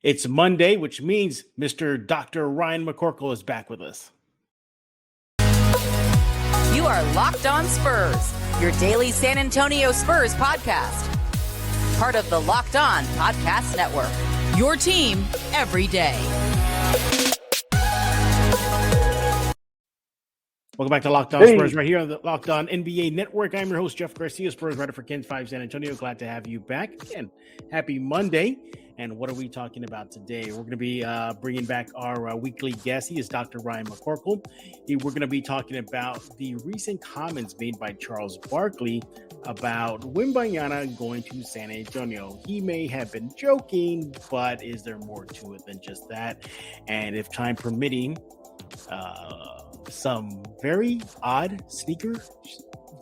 It's Monday, which means Mr. Dr. Ryan McCorkle is back with us. You are Locked On Spurs, your daily San Antonio Spurs podcast. Part of the Locked On Podcast Network, your team every day. Welcome back to Locked On Spurs right here on the Locked On NBA Network. I'm your host, Jeff Garcia, Spurs writer for Kens 5 San Antonio. Glad to have you back. Again, happy Monday. And what are we talking about today? We're going to be bringing back our weekly guest. He is Dr. Ryan McCorkle. We're going to be talking about the recent comments made by Charles Barkley about Wembanyama going to San Antonio. He may have been joking, but is there more to it than just that? And if time permitting, some very odd sneakers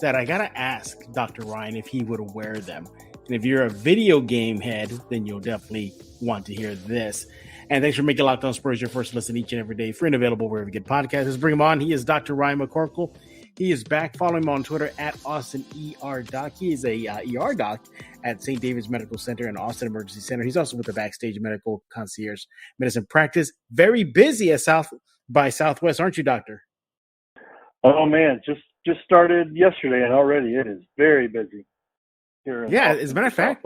that I got to ask Dr. Ryan if he would wear them. And if you're a video game head, then you'll definitely want to hear this. And thanks for making Locked On Spurs your first listen each and every day. Free and available wherever you get podcasts. Let's bring him on. He is Dr. Ryan McCorkle. He is back. Follow him on Twitter at AustinERDoc. He is a ER doc at St. David's Medical Center and Austin Emergency Center. He's also with the Backstage Medical Concierge Medicine Practice. Very busy at South by Southwest, aren't you, Doctor? Oh, man. Just started yesterday, and already it is very busy. Yeah, as a matter of fact,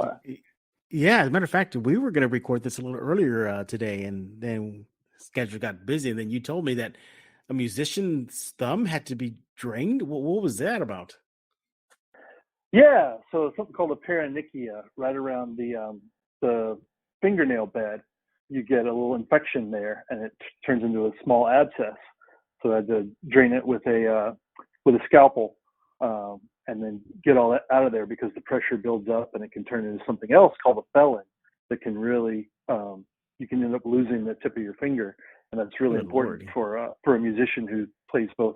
we were going to record this a little earlier today, and then schedule got busy. And then you told me that a musician's thumb had to be drained. What was that about? Yeah, so it's something called a paronychia, right around the fingernail bed. You get a little infection there, and it turns into a small abscess. So I had to drain it with a scalpel. And then get all that out of there because the pressure builds up and it can turn into something else called a felon that can really, you can end up losing the tip of your finger. And that's really important for a musician who plays both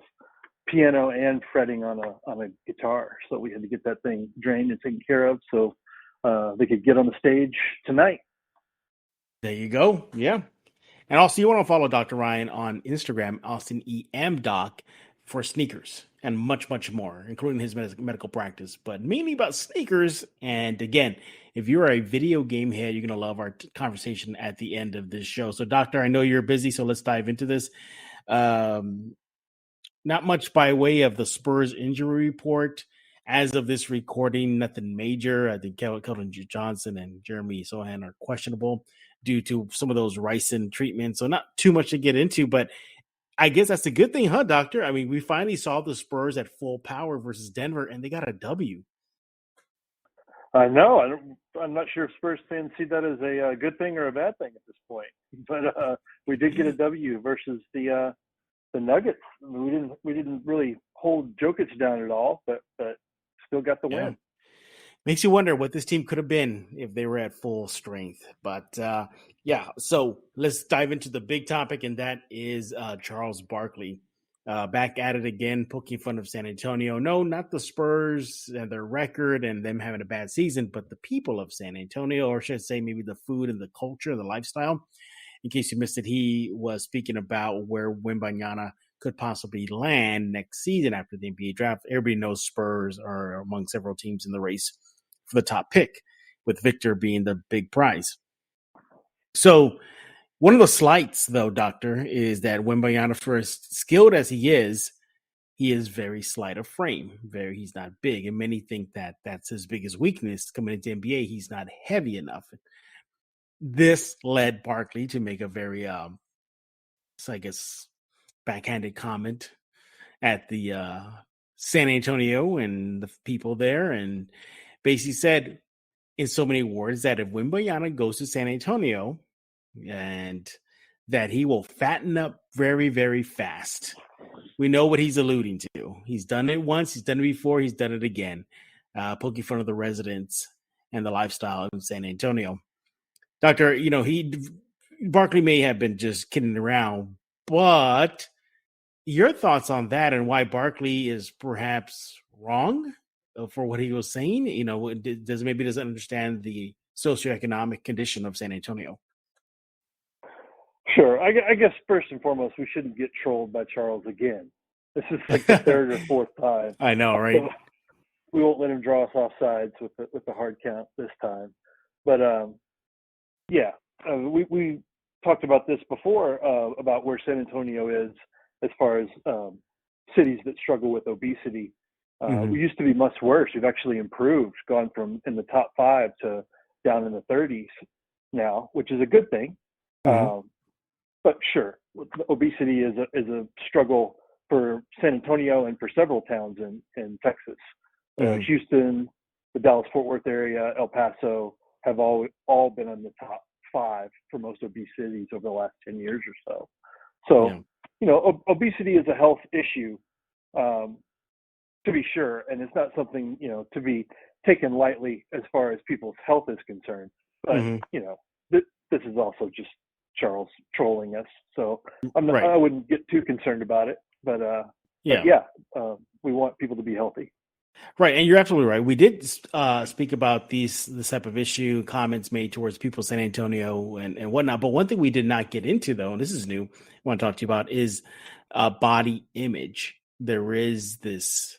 piano and fretting on a guitar. So we had to get that thing drained and taken care of so they could get on the stage tonight. There you go. Yeah. And also you want to follow Dr. Ryan on Instagram, AustinEMDoc, for sneakers and much, much more, including his medical practice, but mainly about sneakers. And again, if you're a video game head, you're going to love our conversation at the end of this show. So, Doctor, I know you're busy, so let's dive into this. Not much by way of the Spurs injury report. As of this recording, nothing major. I think Keldon Johnson and Jeremy Sohan are questionable due to some of those ricin treatments. So not too much to get into, but I guess that's a good thing, huh, Doctor? I mean, we finally saw the Spurs at full power versus Denver, and they got a W. I know. I'm not sure if Spurs fans see that as a good thing or a bad thing at this point. But we did get a W versus the Nuggets. We didn't really hold Jokic down at all, but still got the win. Makes you wonder what this team could have been if they were at full strength. But so let's dive into the big topic, and that is Charles Barkley. Back at it again, poking fun of San Antonio. No, not the Spurs and their record and them having a bad season, but the people of San Antonio, or should I say maybe the food and the culture, the lifestyle. In case you missed it, he was speaking about where Wembanyama could possibly land next season after the NBA draft. Everybody knows Spurs are among several teams in the race for the top pick, with Victor being the big prize. So one of the slights, though, Doctor, is that Wembanyama, for as skilled as he is very slight of frame. He's not big, and many think that that's his biggest weakness coming into NBA. He's not heavy enough. This led Barkley to make a very, I guess, backhanded comment at the San Antonio and the people there, and basically said in so many words that if Wembanyama goes to San Antonio, and that he will fatten up very, very fast. We know what he's alluding to. He's done it once. He's done it before. He's done it again. Poking fun of the residents and the lifestyle in San Antonio. Doctor, Barkley may have been just kidding around, but your thoughts on that and why Barkley is perhaps wrong for what he was saying? Doesn't understand the socioeconomic condition of San Antonio. Sure. I guess first and foremost, we shouldn't get trolled by Charles again. This is like the third or fourth time. I know, right? So we won't let him draw us off sides with the hard count this time. But yeah, we talked about this before about where San Antonio is as far as cities that struggle with obesity. We used to be much worse. We've actually improved, gone from in the top 5 to down in the 30s now, which is a good thing. But sure, obesity is a struggle for San Antonio and for several towns in Texas. Houston, the Dallas-Fort Worth area, El Paso have all been in the top 5 for most obese cities over the last 10 years or so. So, obesity is a health issue, to be sure, and it's not something, to be taken lightly as far as people's health is concerned. But, this is also just Charles trolling us. So I wouldn't get too concerned about it. But we want people to be healthy. Right, and you're absolutely right. We did speak about this type of issue, comments made towards people in San Antonio and whatnot. But one thing we did not get into, though, and this is new, I want to talk to you about, is body image. There is this,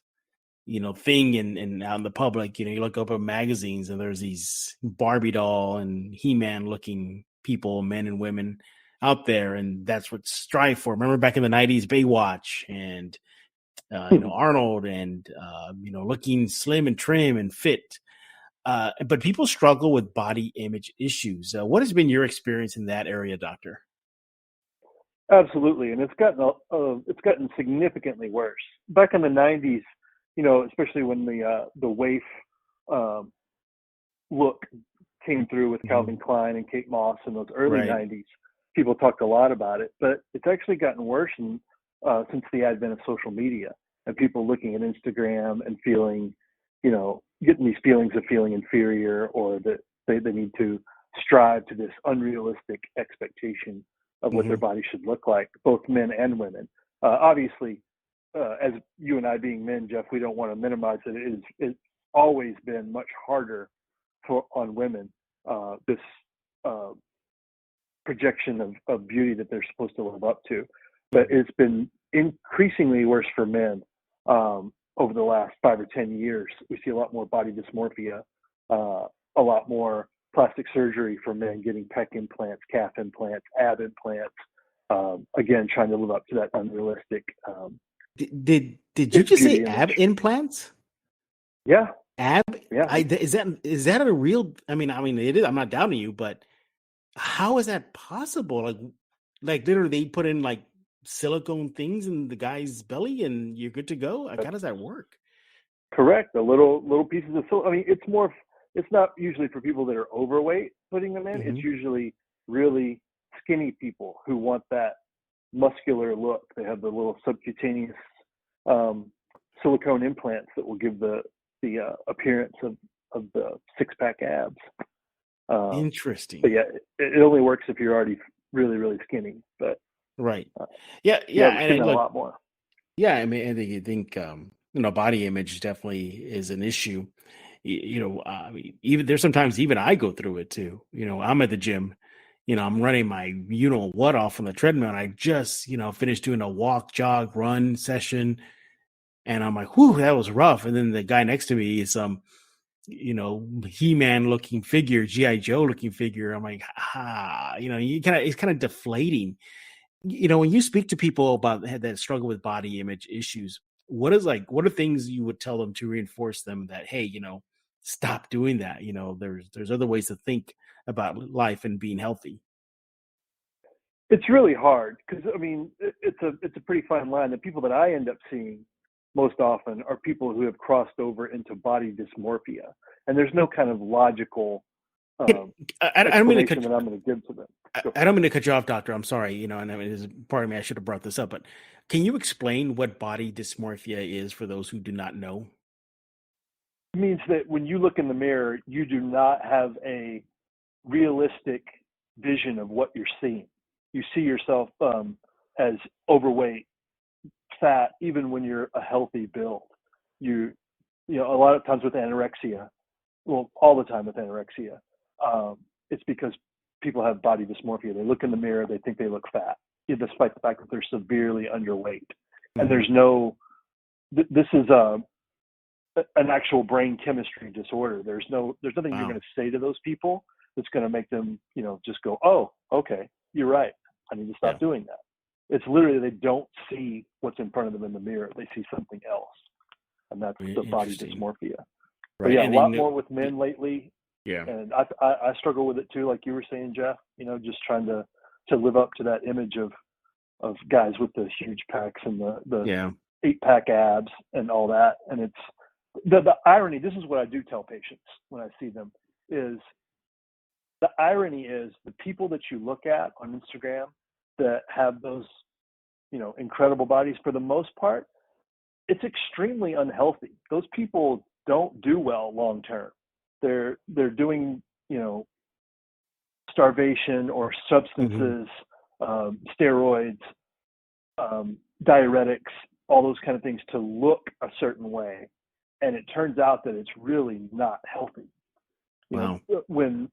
thing in out in the public. You look up at magazines and there's these Barbie doll and He-Man looking people, men and women out there, and that's what's strive for. Remember back in the 90s, Baywatch and Arnold and looking slim and trim and fit, but people struggle with body image issues. What has been your experience in that area, Doctor? Absolutely, and it's gotten significantly worse. Back in the 90s, especially when the waif look came through with Calvin Klein and Kate Moss in those early 90s, people talked a lot about it, but it's actually gotten worse since the advent of social media and people looking at Instagram and feeling, getting these feelings of feeling inferior, or that they need to strive to this unrealistic expectation of what their body should look like, both men and women. Obviously, as you and I being men, Jeff, we don't want to minimize it. It's always been much harder on women, this projection of beauty that they're supposed to live up to. But it's been increasingly worse for men over the last 5 or 10 years. We see a lot more body dysmorphia, a lot more plastic surgery for men, getting pec implants, calf implants, ab implants, again, trying to live up to that unrealistic. Did you just say image. Ab implants? Yeah. Ab? Yeah. Is that a real? I mean, it is. I'm not doubting you, but how is that possible? Like literally, they put in like silicone things in the guy's belly, and you're good to go. Like, how does that work? Correct. The little pieces of silicone. I mean, it's not usually for people that are overweight putting them in. It's usually really skinny people who want that muscular look. They have the little subcutaneous silicone implants that will give the appearance of the six-pack abs. Interesting. But yeah, it only works if you're already really, really skinny. But right. Yeah, and a lot more. Yeah, I mean, I think body image definitely is an issue. Even there's sometimes even I go through it too. I'm at the gym. I'm running my what off on the treadmill, and I just finished doing a walk, jog, run session, and I'm like, whew, that was rough. And then the guy next to me is He-Man looking figure, G.I. Joe looking figure. I'm like, it's kind of deflating. When you speak to people about that struggle with body image issues, what are things you would tell them to reinforce them that, hey, stop doing that? There's other ways to think about life and being healthy. It's really hard because it's a pretty fine line. The people that I end up seeing most often are people who have crossed over into body dysmorphia, and there's no kind of logical explanation that I'm going to give to them. I don't mean to cut you off, Doctor. I'm sorry. Pardon me. I should have brought this up, but can you explain what body dysmorphia is for those who do not know? It means that when you look in the mirror, you do not have a realistic vision of what you're seeing. You see yourself as overweight, fat, even when you're a healthy build. A lot of times with anorexia, well, all the time with anorexia, it's because people have body dysmorphia. They look in the mirror, they think they look fat, despite the fact that they're severely underweight. And there's this is an actual brain chemistry disorder. There's nothing you're going to say to those people that's going to make them, just go, oh, okay, you're right. I need to stop doing that. It's literally they don't see what's in front of them in the mirror. They see something else. And that's the body dysmorphia. Right. But yeah, a lot more with men lately. Yeah. And I struggle with it too, like you were saying, Jeff, just trying to live up to that image of guys with the huge packs and the 8-pack abs and all that. And it's the irony. This is what I do tell patients when I see them is the irony is the people that you look at on Instagram that have those, incredible bodies, for the most part, it's extremely unhealthy. Those people don't do well long term. They're doing, starvation or substances, steroids, diuretics, all those kind of things to look a certain way. And it turns out that it's really not healthy. Wow. When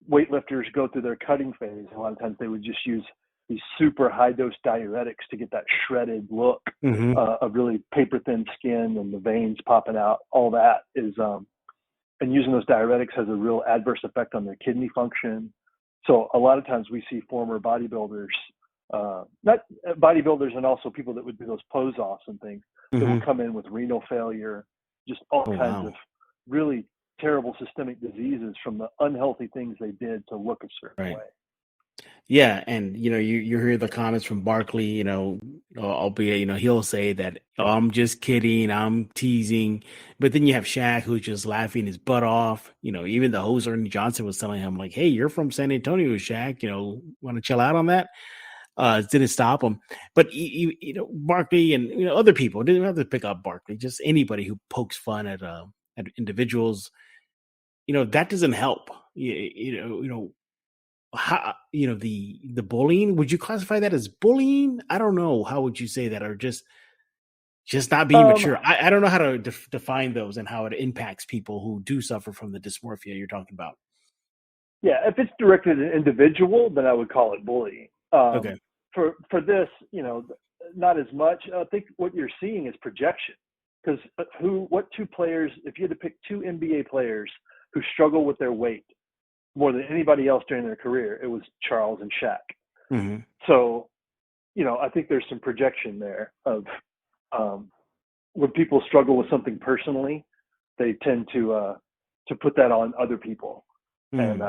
weightlifters go through their cutting phase, a lot of times they would just use these super high dose diuretics to get that shredded look of really paper thin skin and the veins popping out. All that is, and using those diuretics has a real adverse effect on their kidney function. So a lot of times we see former bodybuilders, not bodybuilders, and also people that would do those pose offs and things that will come in with renal failure, just all kinds of really terrible systemic diseases from the unhealthy things they did to look a certain way. Yeah, and you hear the comments from Barkley, albeit he'll say that, oh, I'm just kidding, I'm teasing, but then you have Shaq who's just laughing his butt off. Even the host Ernie Johnson was telling him like, "Hey, you're from San Antonio, Shaq. Want to chill out on that?" Didn't stop him, but Barkley and other people didn't have to pick up Barkley. Just anybody who pokes fun at individuals, that doesn't help. How the bullying, would you classify that as bullying? I don't know. How would you say that? Or just not being mature? I don't know how to define those and how it impacts people who do suffer from the dysmorphia you're talking about. Yeah, if it's directed at an individual, then I would call it bullying. Okay. For this, not as much. I think what you're seeing is projection. Because what two players, if you had to pick two NBA players who struggle with their weight more than anybody else during their career, it was Charles and Shaq. So, I think there's some projection there of when people struggle with something personally, they tend to put that on other people. And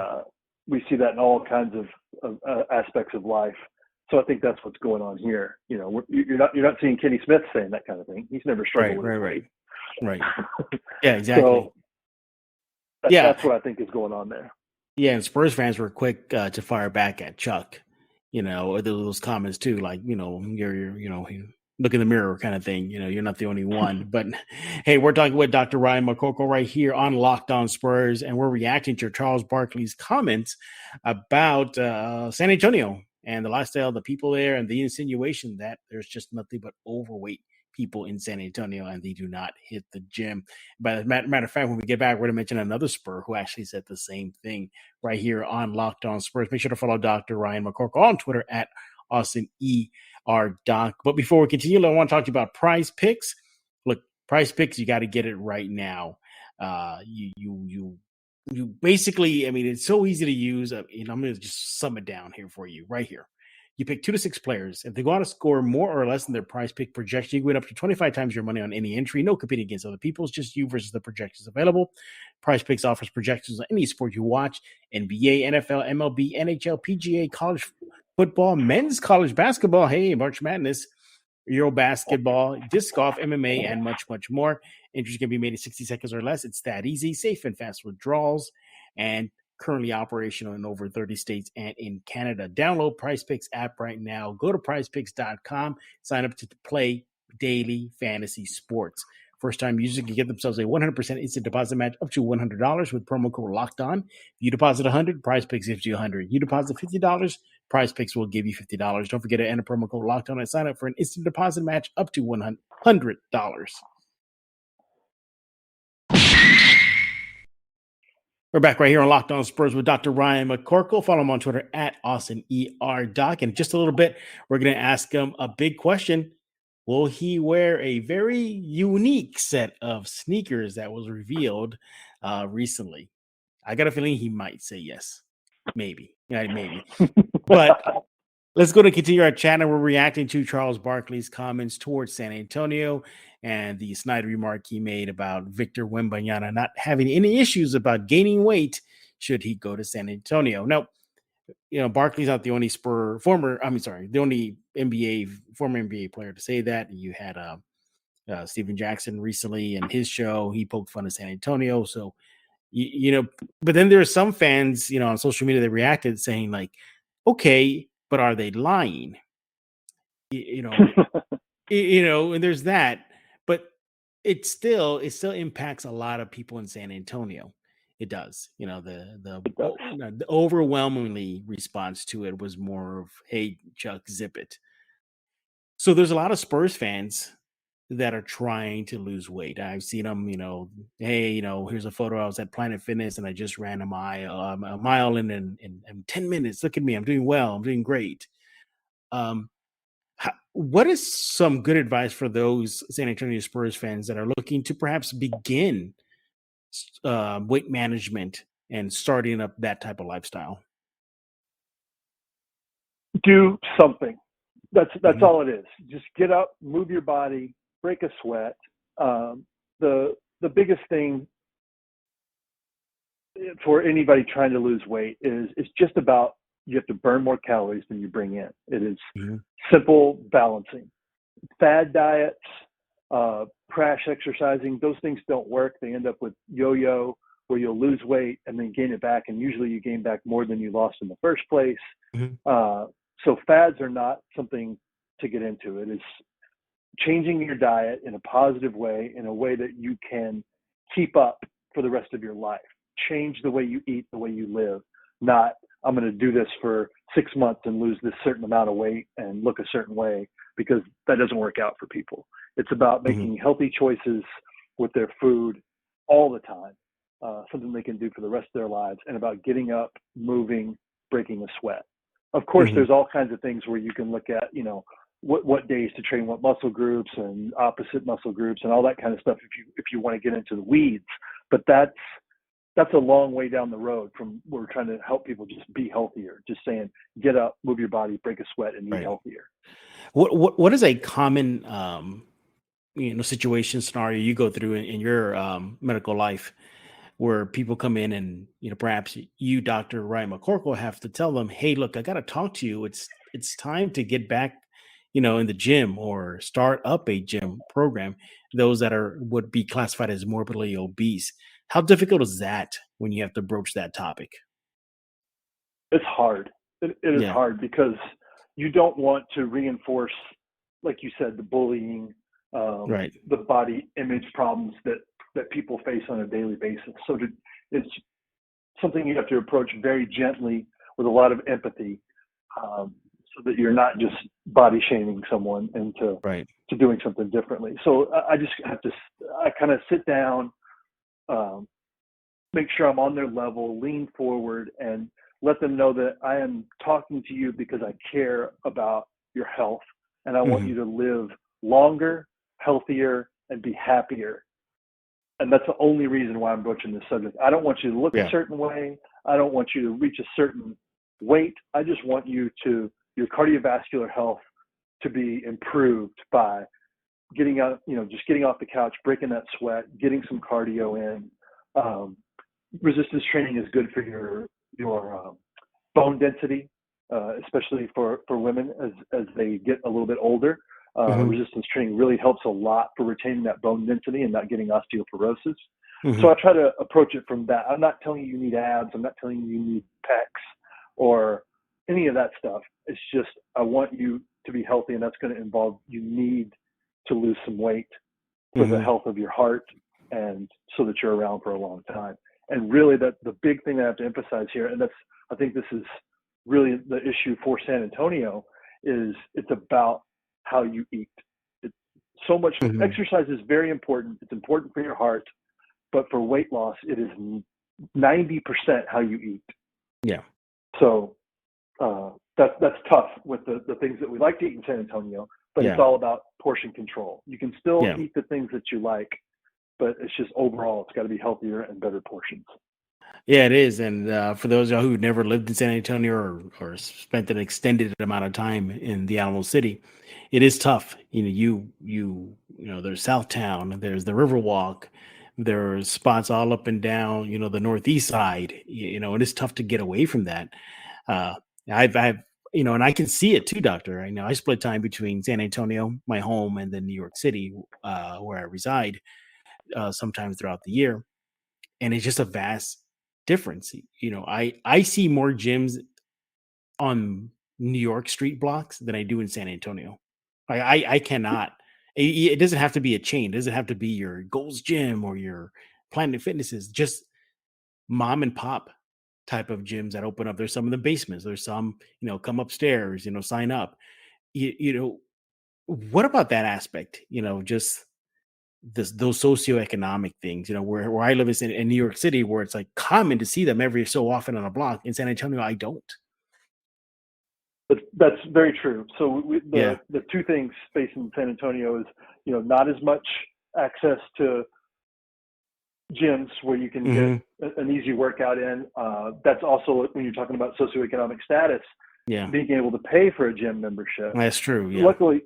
we see that in all kinds of aspects of life. So I think that's what's going on here. You're not seeing Kenny Smith saying that kind of thing. He's never struggled with his weight. Right. Yeah, exactly. So that's what I think is going on there. Yeah, and Spurs fans were quick to fire back at Chuck, or those comments too, like, you're look in the mirror kind of thing. You're not the only one. But hey, we're talking with Dr. Ryan McCorkle right here on Locked On Spurs, and we're reacting to Charles Barkley's comments about San Antonio and the lifestyle of the people there, and the insinuation that there's just nothing but overweight people in San Antonio and they do not hit the gym. But as a matter of fact, when we get back, we're going to mention another Spur who actually said the same thing right here on Locked On Spurs. Make sure to follow Dr. Ryan McCorkle on Twitter at AustinERDoc. But before we continue, I want to talk to you about PrizePicks. Look, PrizePicks, you got to get it right now. You basically, it's so easy to use. I'm going to just sum it down here for you right here. You pick 2 to 6 players. If they go on to score more or less than their prize pick projection, you can win up to 25 times your money on any entry. No competing against other people. It's just you versus the projections available. PrizePicks offers projections on any sport you watch: NBA, NFL, MLB, NHL, PGA, college football, men's college basketball, March Madness, Euro basketball, disc golf, MMA, and much, much more. Entries can be made in 60 seconds or less. It's that easy, safe and fast withdrawals, and currently operational in over 30 states and in Canada. Download PrizePicks app right now. Go to prizepicks.com. Sign up to play daily fantasy sports. First-time users can get themselves a 100% instant deposit match up to $100 with promo code Locked On. If you deposit $100, PrizePicks gives you $100. You deposit $50, PrizePicks will give you $50. Don't forget to enter promo code Locked On and sign up for an instant deposit match up to $100. We're back right here on Locked On Spurs with Dr. Ryan McCorkle. Follow him on Twitter at AustinERDoc. And in just a little bit, we're going to ask him a big question. Will he wear a very unique set of sneakers that was revealed recently? I got a feeling he might say yes. maybe. Yeah, maybe. But let's go to continue our chat, and we're reacting to Charles Barkley's comments towards San Antonio and the snide remark he made about Victor Wembanyama not having any issues about gaining weight should he go to San Antonio. Now, Barkley's not the only the only former NBA player to say that. You had Steven Jackson recently in his show. He poked fun at San Antonio. So, but then there are some fans, on social media that reacted saying like, okay, but are they lying? And there's that, but it still impacts a lot of people in San Antonio. It does. The overwhelmingly response to it was more of, hey, Chuck, zip it. So there's a lot of Spurs fans that are trying to lose weight. I've seen them, hey, here's a photo. I was at Planet Fitness and I just ran a mile in 10 minutes. Look at me. I'm doing well. I'm doing great. What is some good advice for those San Antonio Spurs fans that are looking to perhaps begin weight management and starting up that type of lifestyle? Do something. That's all it is. Just get up, move your body, break a sweat. The biggest thing for anybody trying to lose weight is it's just about, you have to burn more calories than you bring in. It is simple balancing. Fad diets, crash exercising, those things don't work. They end up with yo-yo, where you'll lose weight and then gain it back, and usually you gain back more than you lost in the first place. So fads are not something to get into. It is changing your diet in a positive way, in a way that you can keep up for the rest of your life. Change the way you eat, the way you live, not I'm going to do this for 6 months and lose this certain amount of weight and look a certain way, because that doesn't work out for people. It's about making healthy choices with their food all the time, something they can do for the rest of their lives, and about getting up, moving, breaking a sweat. Of course, there's all kinds of things where you can look at, what days to train what muscle groups and opposite muscle groups and all that kind of stuff if you want to get into the weeds. But that's a long way down the road from we're trying to help people just be healthier. Just saying, get up, move your body, break a sweat, and eat healthier. What is a common situation, scenario you go through in your medical life where people come in and perhaps you, Dr. Ryan McCorkle, have to tell them, hey, look, I got to talk to you. It's time to get back in the gym or start up a gym program. Those that would be classified as morbidly obese. How difficult is that when you have to broach that topic? It's hard. It is hard because you don't want to reinforce, like you said, the bullying, the body image problems that people face on a daily basis. So it's something you have to approach very gently with a lot of empathy, so that you're not just body shaming someone into doing something differently. So I just have to, I kind of sit down, make sure I'm on their level, lean forward, and let them know that I am talking to you because I care about your health, and I want you to live longer, healthier, and be happier. And that's the only reason why I'm broaching this subject. I don't want you to look a certain way. I don't want you to reach a certain weight. I just want your cardiovascular health to be improved by getting out, just getting off the couch, breaking that sweat, getting some cardio in. Resistance training is good for your bone density, especially for women as they get a little bit older. Resistance training really helps a lot for retaining that bone density and not getting osteoporosis. So I try to approach it from that. I'm not telling you need abs. I'm not telling you need pecs or any of that stuff. It's just I want you to be healthy, and that's going to involve you need to lose some weight for the health of your heart and so that you're around for a long time. And really, that the big thing I have to emphasize here, and I think this is really the issue for San Antonio, is it's about how you eat. So much exercise is very important. It's important for your heart, but for weight loss, it is 90% how you eat. Yeah. So that's tough with the things that we like to eat in San Antonio, but it's all about portion control. You can still eat the things that you like, but it's just overall, it's got to be healthier and better portions. Yeah, it is. And for those of y'all who've never lived in San Antonio or spent an extended amount of time in the Alamo City, it is tough. There's Southtown, there's the Riverwalk, there's spots all up and down, the Northeast side. It is tough to get away from that. Uh, I've and I can see it too, Doctor. I know I split time between San Antonio, my home, and then New York City, where I reside, sometimes throughout the year, and it's just a vast difference. I see more gyms on New York street blocks than I do in San Antonio. I cannot. It doesn't have to be a chain. It doesn't have to be your Gold's Gym or your Planet Fitnesses. Just mom and pop type of gyms that open up. There's some in the basements. There's some, come upstairs, sign up. What about that aspect? Just those socioeconomic things, where I live in New York City, where it's like common to see them every so often on a block. In San Antonio, I don't. That's very true. So Yeah. the two things facing San Antonio is, not as much access to gyms where you can get an easy workout in. That's also when you're talking about socioeconomic status. Yeah. Being able to pay for a gym membership. That's true. Yeah. Luckily,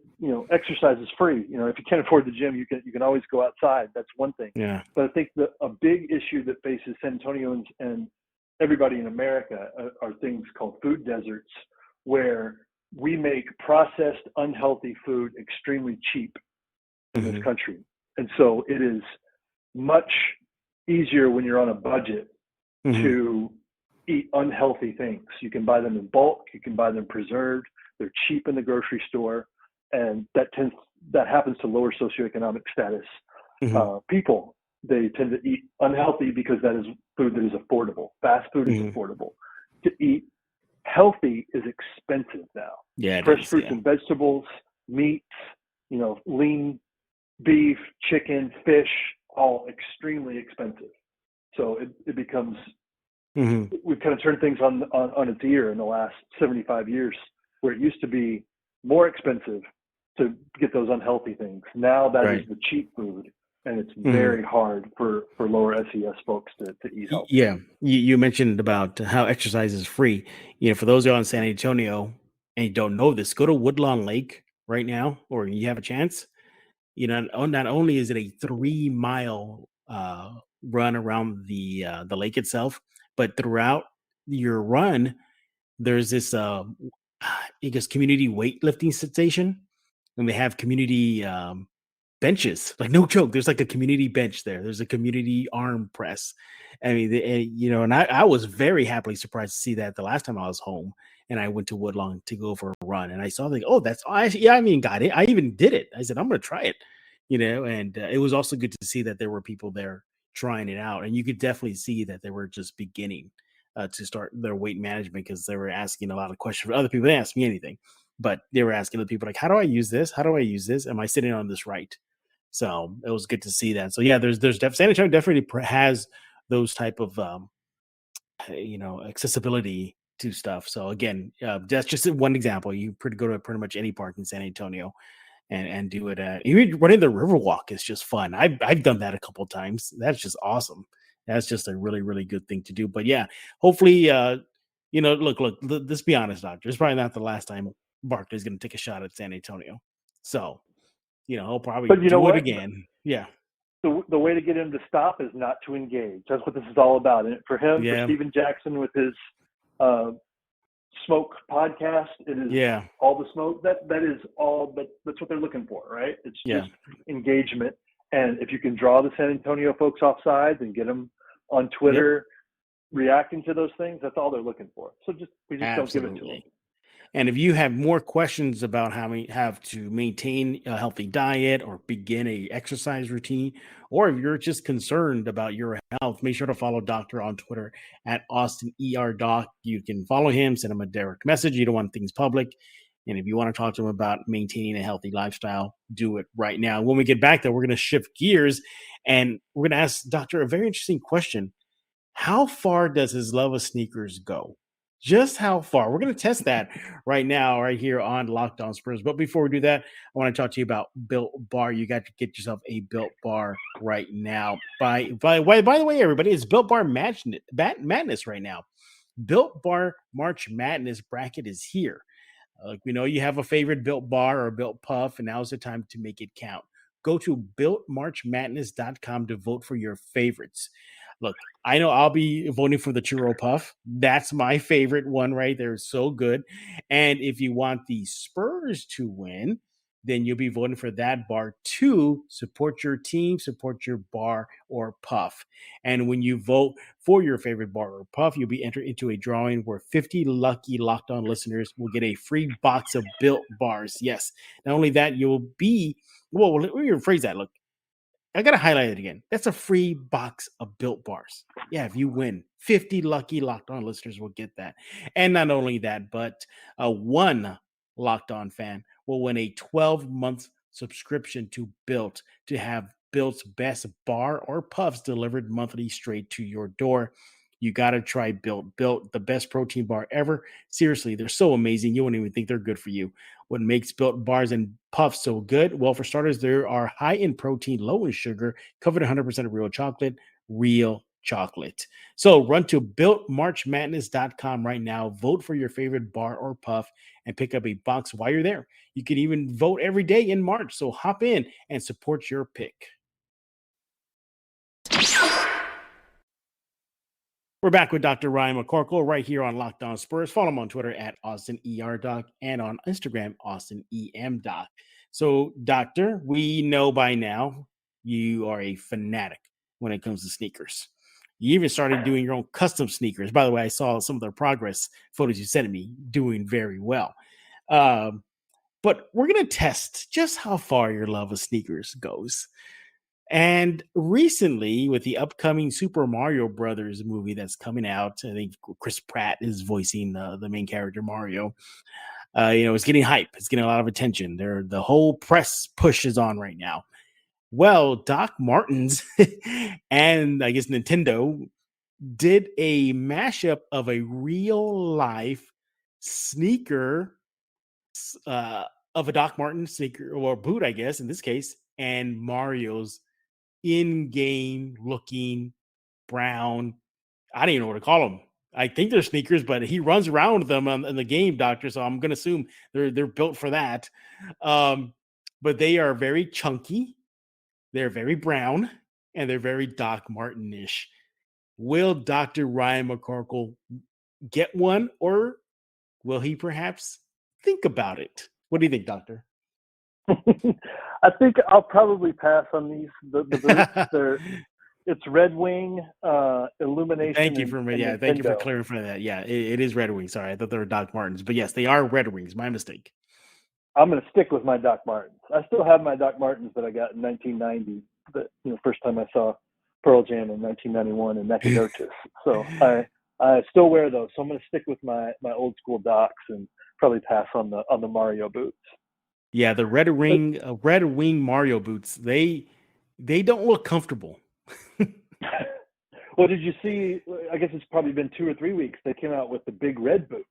exercise is free. If you can't afford the gym, you can always go outside. That's one thing. Yeah. But I think that a big issue that faces San Antonians and everybody in America are things called food deserts, where we make processed, unhealthy food extremely cheap in this country. And so it is much easier when you're on a budget to eat unhealthy things. You can buy them in bulk, you can buy them preserved, they're cheap in the grocery store, and that happens to lower socioeconomic status people. They tend to eat unhealthy because that is food that is affordable. Fast food is affordable. To eat healthy is expensive now. Yeah, fresh fruits and vegetables, meats, lean beef, chicken, fish, all extremely expensive. So it becomes we've kind of turned things on its ear in the last 75 years, where it used to be more expensive to get those unhealthy things. Now that is the cheap food, and it's very hard for lower SES folks to eat healthy. Yeah, you mentioned about how exercise is free. For those of you in San Antonio and you don't know this, go to Woodlawn Lake right now, or you have a chance. Not only is it a 3-mile run around the lake itself, but throughout your run, there's this I guess community weightlifting station, and they have community benches. Like, no joke, there's like a community bench there. There's a community arm press. I mean, and I was very happily surprised to see that the last time I was home and I went to Woodlawn to go for a run, and I saw like, oh, that's I mean, got it. I even did it. I said, I'm going to try it, and it was also good to see that there were people there trying it out, and you could definitely see that they were just beginning to start their weight management, because they were asking a lot of questions for other people. They didn't ask me anything, but they were asking other people like, how do I use this? How do I use this? Am I sitting on this right? So it was good to see that. So yeah, there's San Antonio definitely has those type of accessibility to stuff. So again, that's just one example. You go to pretty much any park in San Antonio and do it. Even running the Riverwalk is just fun. I've done that a couple of times. That's just awesome. That's just a really, really good thing to do. But yeah, hopefully, look, let's be honest, Doctor. It's probably not the last time Barkley is going to take a shot at San Antonio. So, he'll probably do it again. Yeah. The way to get him to stop is not to engage. That's what this is all about. And for him, for Steven Jackson with his smoke podcast, it is all the smoke. That is all. That's what they're looking for, right? It's just engagement. And if you can draw the San Antonio folks off sides and get them on Twitter reacting to those things, that's all they're looking for. So we just don't give it to them. And if you have more questions about how we have to maintain a healthy diet or begin a exercise routine, or if you're just concerned about your health, make sure to follow Doctor on Twitter at AustinERDoc. You can follow him, send him a direct message. You don't want things public. And if you want to talk to him about maintaining a healthy lifestyle, do it right now. When we get back, though, we're going to shift gears and we're going to ask Doctor a very interesting question. How far does his love of sneakers go? Just how far. We're going to test that right now, right here on Locked On Spurs. But before we do that, I want to talk to you about Built Bar. You got to get yourself a Built Bar right now. By the way, everybody, it's Built Bar Madness right now. Built Bar March Madness bracket is here. Like we know you have a favorite Built Bar or Built Puff, and now's the time to make it count. Go to builtmarchmadness.com to vote for your favorites. Look, I know I'll be voting for the Churro Puff. That's my favorite one right there. It's so good. And if you want the Spurs to win, then you'll be voting for that bar too. Support your team, support your bar or puff. And when you vote for your favorite bar or puff, you'll be entered into a drawing where 50 lucky Locked On listeners will get a free box of Built Bars. Yes. Not only that, you'll be, well, let me rephrase that. Look, I got to highlight it again. That's a free box of Built Bars. Yeah, if you win, 50 lucky Locked On listeners will get that. And not only that, but one Locked On fan will win a 12-month subscription to Built to have Built's best bar or puffs delivered monthly straight to your door. You got to try Built. Built, the best protein bar ever. Seriously, they're so amazing. You won't even think they're good for you. What makes Built bars and puffs so good? Well, for starters, they are high in protein, low in sugar, covered 100% of real chocolate. So run to builtmarchmadness.com right now. Vote for your favorite bar or puff and pick up a box while you're there. You can even vote every day in March. So hop in and support your pick. We're back with Dr. Ryan McCorkle right here on Locked On Spurs. Follow him on Twitter at AustinERDoc and on Instagram, AustinEMDoc. So, Doctor, we know by now you are a fanatic when it comes to sneakers. You even started doing your own custom sneakers. By the way, I saw some of the progress photos you sent me doing very well. But we're going to test just how far your love of sneakers goes. And recently, with the upcoming Super Mario Brothers movie that's coming out, I think Chris Pratt is voicing the main character Mario. It's getting hype. It's getting a lot of attention. The whole press push is on right now. Well, Doc Martens and I guess Nintendo did a mashup of a real life sneaker of a Doc Martens sneaker or boot, I guess, in this case, and Mario's in-game looking brown. I don't even know what to call them. I think they're sneakers, but he runs around with them in the game, Doctor. So I'm going to assume they're built for that. But they are very chunky. They're very brown, and they're very Doc Martin-ish. Will Dr. Ryan McCorkle get one, or will he perhaps think about it? What do you think, Doctor? I think I'll probably pass on these. The boots, it's Red Wing, Illumination. Thank you for thank you for clarifying that. Yeah, it is Red Wings. Sorry, I thought they were Doc Martens, but yes, they are Red Wings. My mistake. I'm going to stick with my Doc Martens. I still have my Doc Martens that I got in 1990. The first time I saw Pearl Jam in 1991 in Nacogdoches. So I still wear those. So I'm going to stick with my old school Docs and probably pass on the Mario boots. Yeah, the Red Wing Mario boots, they don't look comfortable. Well, did you see, I guess it's probably been 2 or 3 weeks, they came out with the big red boots.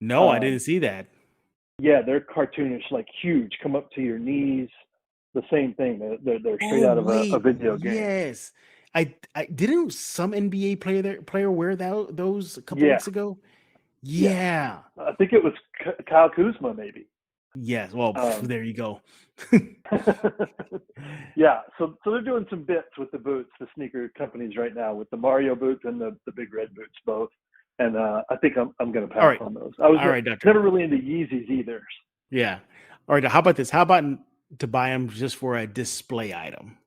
No, I didn't see that. Yeah, they're cartoonish, like huge, come up to your knees. The same thing. They're straight out of a video game. Yes. I didn't some NBA player wear those a couple weeks ago? Yeah. I think it was Kyle Kuzma, maybe. Yes. Well, there you go. Yeah. So they're doing some bits with the boots, the sneaker companies right now, with the Mario boots and the big red boots both. And I think I'm going to pass on those. I was never really into Yeezys either. Yeah. All right. How about this? How about to buy them just for a display item?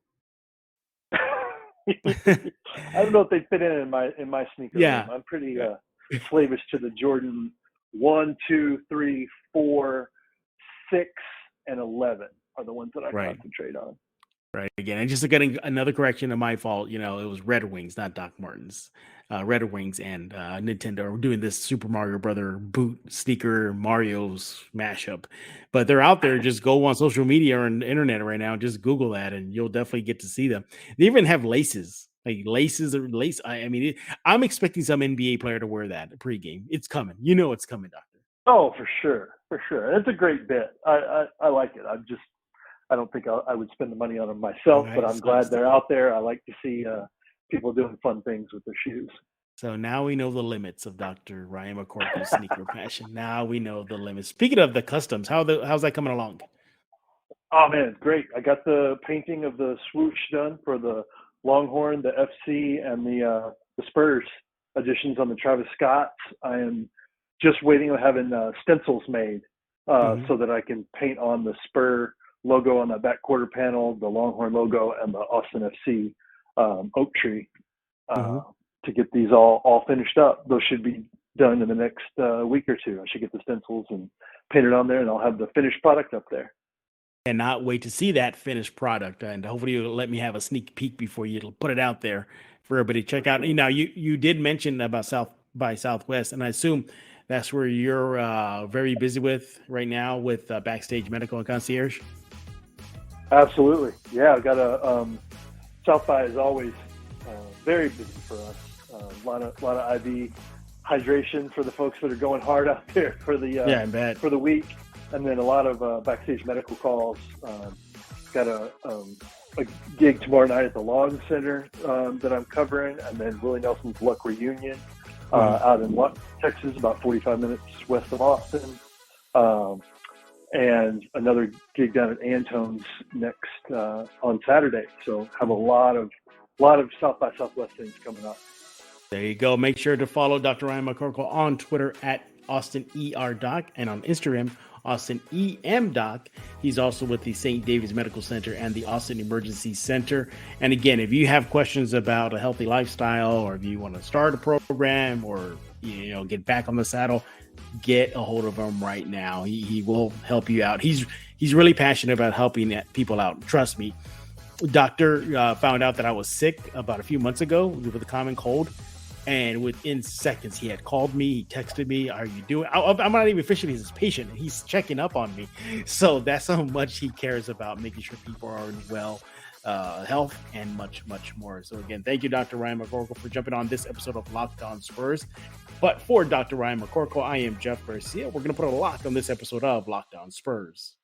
I don't know if they fit in my sneaker. Yeah. Room. I'm pretty slavish to the Jordan 1, 2, 3, 4, 6, and 11 are the ones that I concentrate on. Right. Again, and just getting another correction of my fault. It was Red Wings, not Doc Martens. Red Wings and Nintendo are doing this Super Mario Brother boot sneaker Mario's mashup. But they're out there. Just go on social media or on the internet right now. Just Google that and you'll definitely get to see them. They even have laces. like laces or lace. I mean, I'm expecting some NBA player to wear that pregame. It's coming. You know, it's coming, Doctor. Oh, for sure. It's a great bit. I like it. I don't think I would spend the money on them myself, but I'm glad they're out there. I like to see people doing fun things with their shoes. So now we know the limits of Dr. Ryan McCorkle's sneaker passion. Now we know the limits. Speaking of the customs, how's that coming along? Oh man, great! I got the painting of the swoosh done for the Longhorn, the FC, and the Spurs editions on the Travis Scotts. I am just waiting on having stencils made so that I can paint on the Spur logo on the back quarter panel, the Longhorn logo, and the Austin FC oak tree to get these all finished up. Those should be done in the next week or two. I should get the stencils and painted on there, and I'll have the finished product up there. Cannot wait to see that finished product, and hopefully you'll let me have a sneak peek before you put it out there for everybody to check out. You know, you did mention about South by Southwest, and I assume that's where you're very busy with right now with Backstage Medical and Concierge. Absolutely, yeah. I've got a South by is always very busy for us. A lot of IV hydration for the folks that are going hard out there for the for the week. And then a lot of backstage medical calls. Got a gig tomorrow night at the Lawn Center that I'm covering, and then Willie Nelson's Luck Reunion out in Luck, Texas, about 45 minutes west of Austin, and another gig down at Antone's next on Saturday. So have a lot of South by Southwest things coming up. There you go. Make sure to follow Dr. Ryan McCorkle on Twitter at AustinERDoc and on Instagram Austin EM Doc. He's also with the St. David's Medical Center and the Austin Emergency Center. And again, if you have questions about a healthy lifestyle, or if you want to start a program, or get back on the saddle, get a hold of him right now. He will help you out. He's really passionate about helping people out. Trust me. Doctor found out that I was sick about a few months ago with a common cold. And within seconds, he had called me. He texted me, "Are you doing?" I'm not even officially his patient. He's checking up on me. So that's how much he cares about making sure people are in well health and much, much more. So again, thank you, Dr. Ryan McCorkle, for jumping on this episode of Locked On Spurs. But for Dr. Ryan McCorkle, I am Jeff Garcia. We're going to put a lock on this episode of Locked On Spurs.